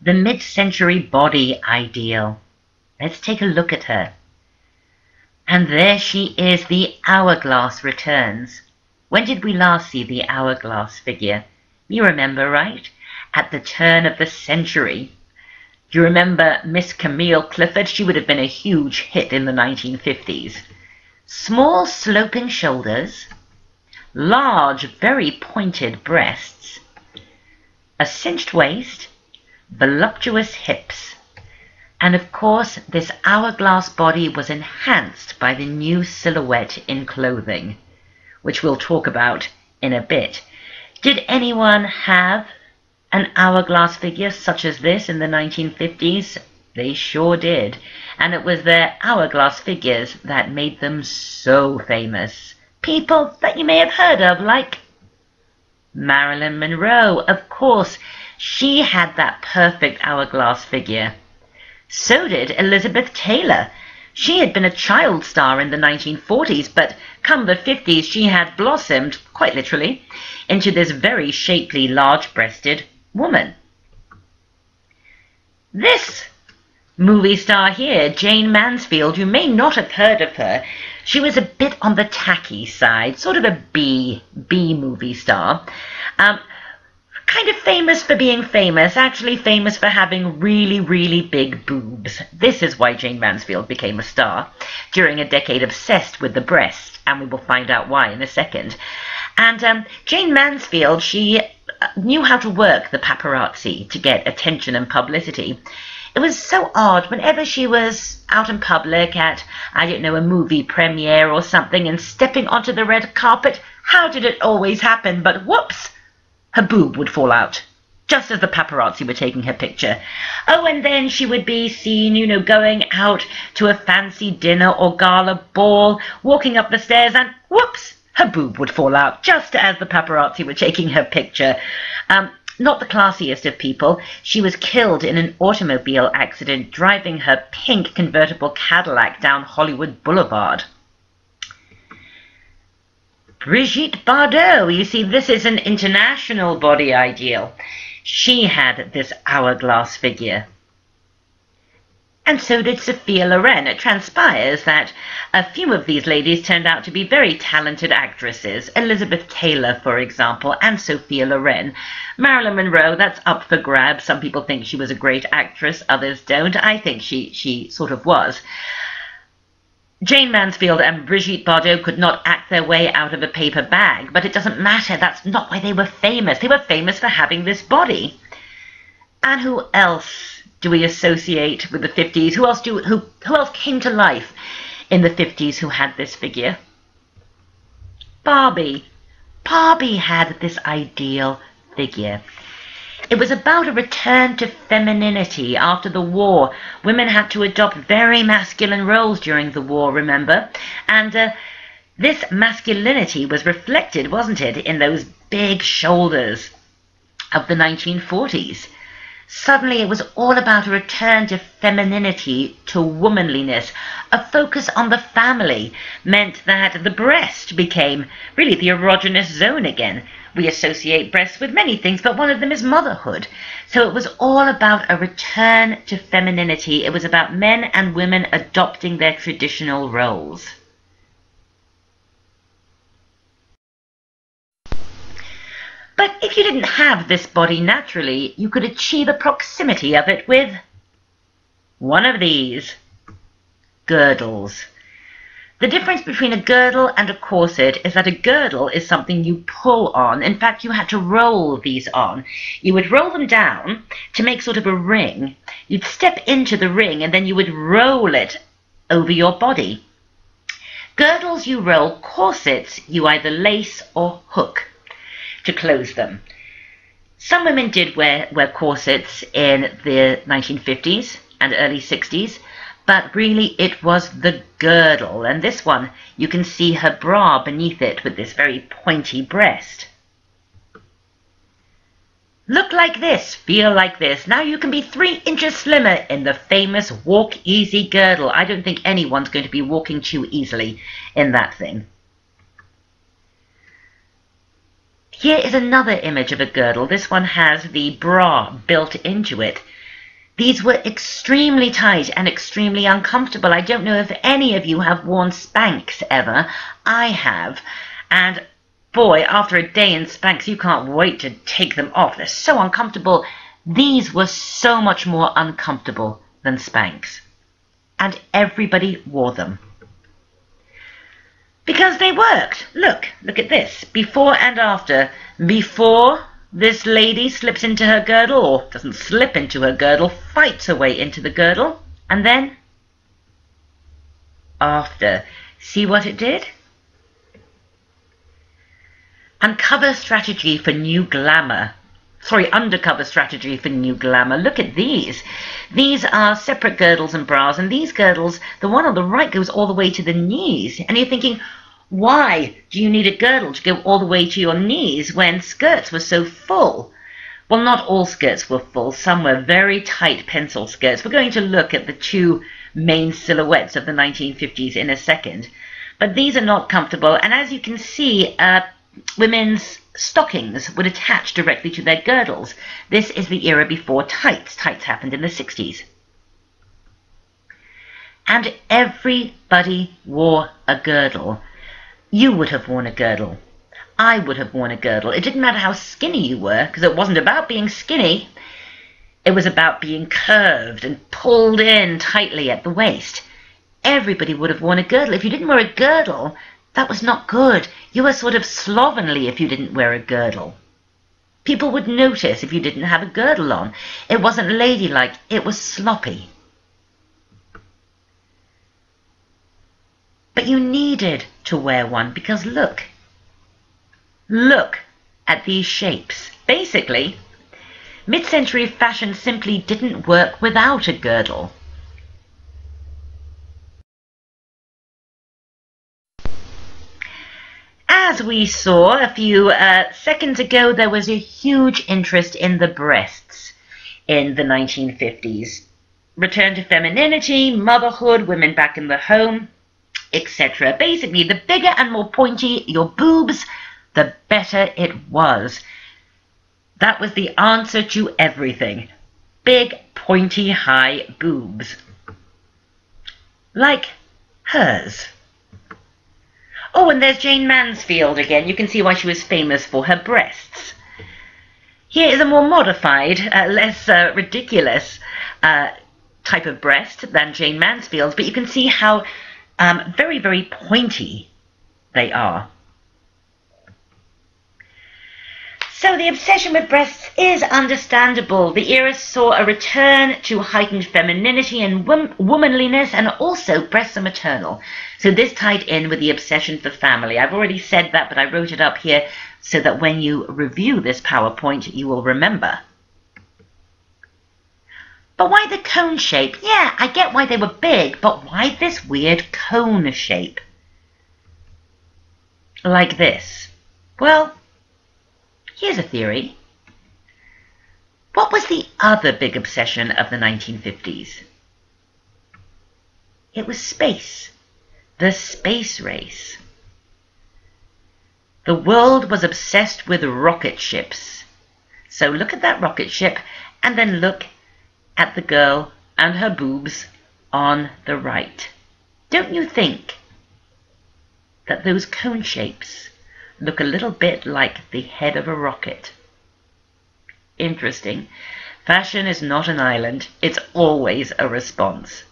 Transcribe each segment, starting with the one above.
the mid-century body ideal. Let's take a look at her. And there she is, the Hourglass Returns. When did we last see the Hourglass figure? You remember, right? At the turn of the century. Do you remember Miss Camille Clifford? She would have been a huge hit in the 1950s. Small sloping shoulders, large, very pointed breasts, a cinched waist, voluptuous hips, and of course this hourglass body was enhanced by the new silhouette in clothing, which we'll talk about in a bit. Did anyone have an hourglass figure such as this in the 1950s? They sure did, and it was their hourglass figures that made them so famous. People that you may have heard of, like Marilyn Monroe. Of course, she had that perfect hourglass figure. So did Elizabeth Taylor. She had been a child star in the 1940s, but come the 50s she had blossomed, quite literally, into this very shapely, large-breasted woman. This movie star here, Jayne Mansfield, you may not have heard of her. She was a bit on the tacky side, sort of a B movie star. Kind of famous for being famous, actually famous for having really, really big boobs. This is why Jayne Mansfield became a star, during a decade obsessed with the breast, and we will find out why in a second. And Jayne Mansfield, she knew how to work the paparazzi to get attention and publicity. It was so odd whenever she was out in public at, I don't know, a movie premiere or something and stepping onto the red carpet. How did it always happen? But whoops, her boob would fall out, just as the paparazzi were taking her picture. Oh, and then she would be seen, you know, going out to a fancy dinner or gala ball, walking up the stairs, and whoops, her boob would fall out, just as the paparazzi were taking her picture. Not the classiest of people. She was killed in an automobile accident driving her pink convertible Cadillac down Hollywood Boulevard. Brigitte Bardot, you see, this is an international body ideal. She had this hourglass figure. And so did Sophia Loren. It transpires that a few of these ladies turned out to be very talented actresses. Elizabeth Taylor, for example, and Sophia Loren. Marilyn Monroe, that's up for grabs. Some people think she was a great actress, others don't. I think she sort of was. Jayne Mansfield and Brigitte Bardot could not act their way out of a paper bag, but it doesn't matter. That's not why they were famous. They were famous for having this body. And who else do we associate with the 50s? Who else came to life in the 50s who had this figure? Barbie. Barbie had this ideal figure. It was about a return to femininity after the war. Women had to adopt very masculine roles during the war, remember? And this masculinity was reflected, wasn't it, in those big shoulders of the 1940s. Suddenly it was all about a return to femininity, to womanliness. A focus on the family meant that the breast became really the erogenous zone again. We associate breasts with many things, but one of them is motherhood. So it was all about a return to femininity. It was about men and women adopting their traditional roles. But if you didn't have this body naturally, you could achieve a proximity of it with one of these girdles. The difference between a girdle and a corset is that a girdle is something you pull on. In fact, you had to roll these on. You would roll them down to make sort of a ring. You'd step into the ring and then you would roll it over your body. Girdles you roll, corsets you either lace or hook to close them. Some women did wear corsets in the 1950s and early 60s, but really it was the girdle, and this one, you can see her bra beneath it with this very pointy breast. Look like this, feel like this. Now you can be 3 inches slimmer in the famous Walk Easy girdle. I don't think anyone's going to be walking too easily in that thing. Here is another image of a girdle. This one has the bra built into it. These were extremely tight and extremely uncomfortable. I don't know if any of you have worn Spanx ever. I have. And boy, after a day in Spanx, you can't wait to take them off. They're so uncomfortable. These were so much more uncomfortable than Spanx. And everybody wore them. Because they worked. Look at this. Before and after. Before, this lady slips into her girdle, or doesn't slip into her girdle, fights her way into the girdle. And then, after. See what it did? Undercover strategy for new glamour. Look at these. These are separate girdles and bras, and these girdles, the one on the right goes all the way to the knees. And you're thinking, why do you need a girdle to go all the way to your knees when skirts were so full? Well, not all skirts were full. Some were very tight pencil skirts. We're going to look at the two main silhouettes of the 1950s in a second. But these are not comfortable, and as you can see, women's stockings would attach directly to their girdles. This is the era before tights. Tights happened in the 60s. And everybody wore a girdle. You would have worn a girdle. I would have worn a girdle. It didn't matter how skinny you were, because it wasn't about being skinny. It was about being curved and pulled in tightly at the waist. Everybody would have worn a girdle. If you didn't wear a girdle, that was not good. You were sort of slovenly if you didn't wear a girdle. People would notice if you didn't have a girdle on. It wasn't ladylike, it was sloppy. But you needed to wear one because look at these shapes. Basically, mid-century fashion simply didn't work without a girdle. As we saw a few seconds ago, there was a huge interest in the breasts in the 1950s. Return to femininity, motherhood, women back in the home, etc. Basically, the bigger and more pointy your boobs, the better it was. That was the answer to everything. Big, pointy, high boobs. Like hers. Oh, and there's Jayne Mansfield again. You can see why she was famous for her breasts. Here is a more modified, less ridiculous type of breast than Jayne Mansfield's, but you can see how very, very pointy they are. So the obsession with breasts is understandable. The era saw a return to heightened femininity and womanliness, and also breasts are maternal. So this tied in with the obsession for family. I've already said that, but I wrote it up here so that when you review this PowerPoint, you will remember. But why the cone shape? Yeah, I get why they were big, but why this weird cone shape? Like this. Well, here's a theory. What was the other big obsession of the 1950s? It was space. The space race. The world was obsessed with rocket ships. So look at that rocket ship, and then look at the girl and her boobs on the right. Don't you think that those cone shapes look a little bit like the head of a rocket? Interesting. Fashion is not an island. It's always a response.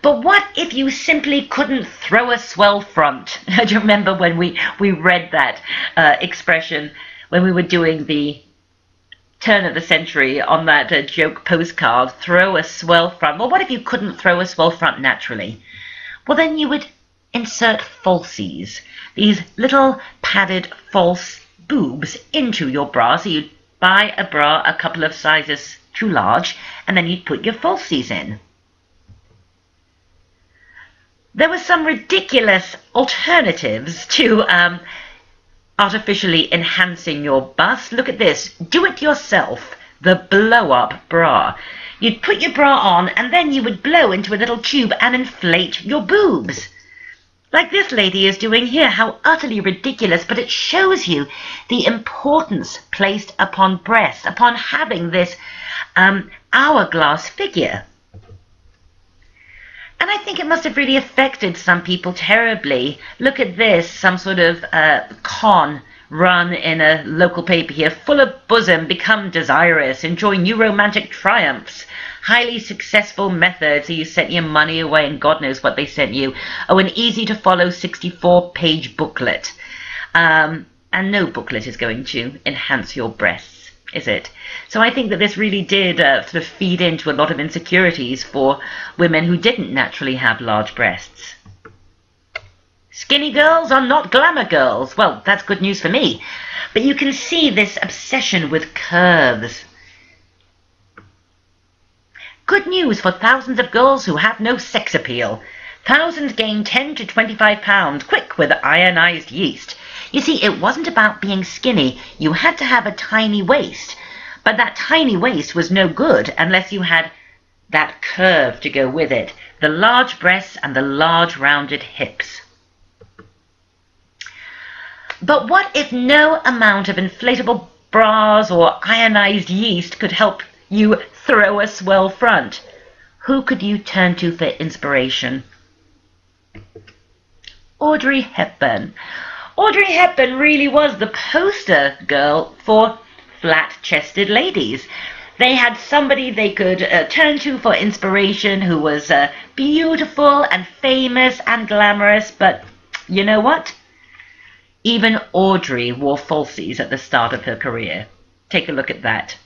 But what if you simply couldn't throw a swell front? Do you remember when we read that expression when we were doing the turn of the century on that joke postcard, throw a swell front? Well, what if you couldn't throw a swell front naturally? Well, then you would insert falsies, these little padded false boobs into your bra. So you'd buy a bra a couple of sizes too large, and then you'd put your falsies in. There were some ridiculous alternatives to artificially enhancing your bust. Look at this. Do it yourself. The blow-up bra. You'd put your bra on, and then you would blow into a little tube and inflate your boobs. Like this lady is doing here. How utterly ridiculous, but it shows you the importance placed upon breasts, upon having this Hourglass Figure. And I think it must have really affected some people terribly. Look at this, some sort of con run in a local paper here. Full of bosom, become desirous, enjoy new romantic triumphs. Highly successful method, so you sent your money away and God knows what they sent you. Oh, an easy-to-follow 64-page booklet. And no booklet is going to enhance your breasts, is it? So I think that this really did sort of feed into a lot of insecurities for women who didn't naturally have large breasts. Skinny girls are not glamour girls. Well, that's good news for me. But you can see this obsession with curves. Good news for thousands of girls who have no sex appeal. Thousands gain 10 to 25 pounds quick with ionized yeast. You see, it wasn't about being skinny. You had to have a tiny waist. But that tiny waist was no good unless you had that curve to go with it. The large breasts and the large rounded hips. But what if no amount of inflatable bras or ionized yeast could help you throw a swell front? Who could you turn to for inspiration? Audrey Hepburn. Audrey Hepburn really was the poster girl for flat-chested ladies. They had somebody they could turn to for inspiration who was beautiful and famous and glamorous, but you know what? Even Audrey wore falsies at the start of her career. Take a look at that.